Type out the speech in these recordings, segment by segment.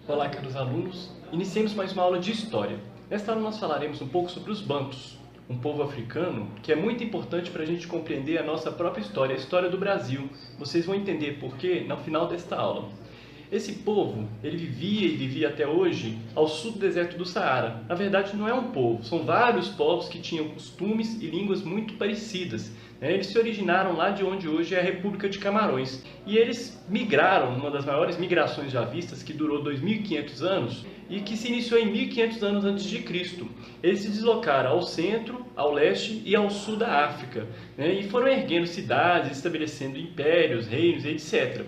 Olá, caros alunos. Iniciemos mais uma aula de História. Nesta aula nós falaremos um pouco sobre os Bantus, um povo africano que é muito importante para a gente compreender a nossa própria história, a história do Brasil. Vocês vão entender por quê no final desta aula. Esse povo, ele vivia e vivia até hoje ao sul do deserto do Saara. Na verdade, não é um povo, são vários povos que tinham costumes e línguas muito parecidas. Eles se originaram lá de onde hoje é a República de Camarões. E eles migraram, numa das maiores migrações já vistas, que durou 2.500 anos e que se iniciou em 1.500 anos antes de Cristo. Eles se deslocaram ao centro, ao leste e ao sul da África, e foram erguendo cidades, estabelecendo impérios, reinos, etc.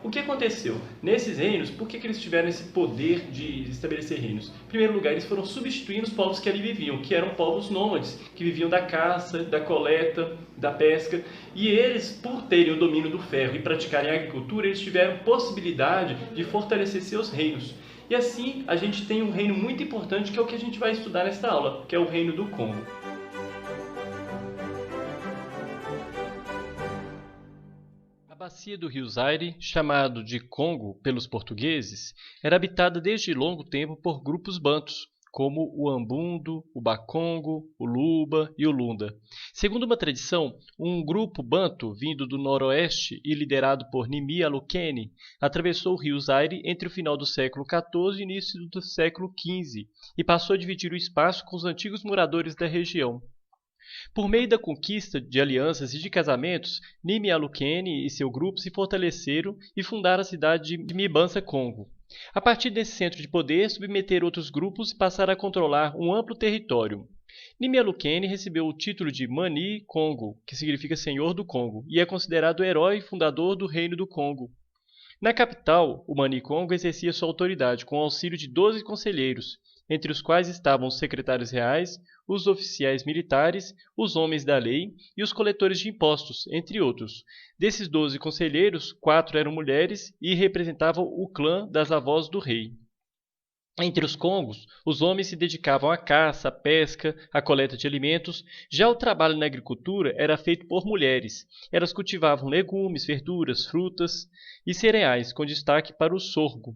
O que aconteceu? Nesses reinos, por que eles tiveram esse poder de estabelecer reinos? Em primeiro lugar, eles foram substituindo os povos que ali viviam, que eram povos nômades, que viviam da caça, da coleta, da pesca. E eles, por terem o domínio do ferro e praticarem a agricultura, eles tiveram possibilidade de fortalecer seus reinos. E assim, a gente tem um reino muito importante, que é o que a gente vai estudar nesta aula, que é o Reino do Congo. A bacia do rio Zaire, chamado de Congo pelos portugueses, era habitada desde longo tempo por grupos bantus, como o Ambundo, o Bakongo, o Luba e o Lunda. Segundo uma tradição, um grupo bantu vindo do noroeste e liderado por Nimi Alukene atravessou o rio Zaire entre o final do século XIV e início do século XV e passou a dividir o espaço com os antigos moradores da região. Por meio da conquista de alianças e de casamentos, Nimi Alukene e seu grupo se fortaleceram e fundaram a cidade de Mibanza Congo. A partir desse centro de poder, submeteram outros grupos e passaram a controlar um amplo território. Nimi Alukene recebeu o título de Mani Congo, que significa Senhor do Congo, e é considerado o herói fundador do Reino do Congo. Na capital, o Mani Congo exercia sua autoridade com o auxílio de 12 conselheiros, entre os quais estavam os secretários reais, os oficiais militares, os homens da lei e os coletores de impostos, entre outros. Desses 12 conselheiros, 4 eram mulheres e representavam o clã das avós do rei. Entre os congos, os homens se dedicavam à caça, à pesca, à coleta de alimentos. Já o trabalho na agricultura era feito por mulheres. Elas cultivavam legumes, verduras, frutas e cereais, com destaque para o sorgo.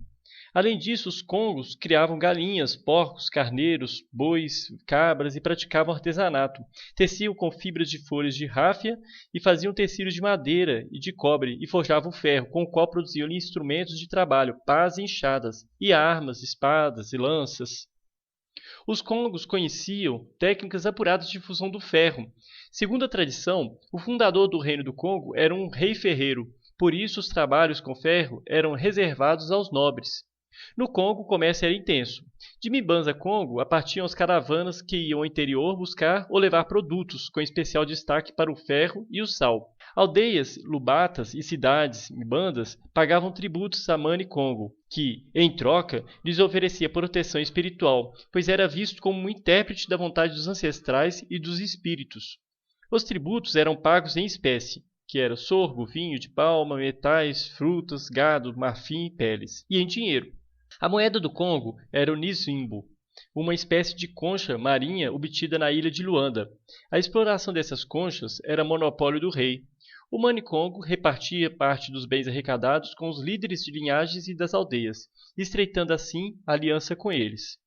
Além disso, os congos criavam galinhas, porcos, carneiros, bois, cabras e praticavam artesanato. Teciam com fibras de folhas de ráfia e faziam tecidos de madeira e de cobre e forjavam ferro, com o qual produziam instrumentos de trabalho, pás e enxadas, e armas, espadas e lanças. Os congos conheciam técnicas apuradas de fusão do ferro. Segundo a tradição, o fundador do Reino do Congo era um rei ferreiro, por isso os trabalhos com ferro eram reservados aos nobres. No Congo, o comércio era intenso. De Mibanza, Congo, partiam as caravanas que iam ao interior buscar ou levar produtos, com especial destaque para o ferro e o sal. Aldeias, lubatas e cidades, mibandas, pagavam tributos a Mani Congo, que, em troca, lhes oferecia proteção espiritual, pois era visto como um intérprete da vontade dos ancestrais e dos espíritos. Os tributos eram pagos em espécie, que era sorgo, vinho de palma, metais, frutas, gado, marfim e peles, e em dinheiro. A moeda do Congo era o nizimbo, uma espécie de concha marinha obtida na ilha de Luanda. A exploração dessas conchas era monopólio do rei. O Mani Congo repartia parte dos bens arrecadados com os líderes de linhagens e das aldeias, estreitando assim a aliança com eles.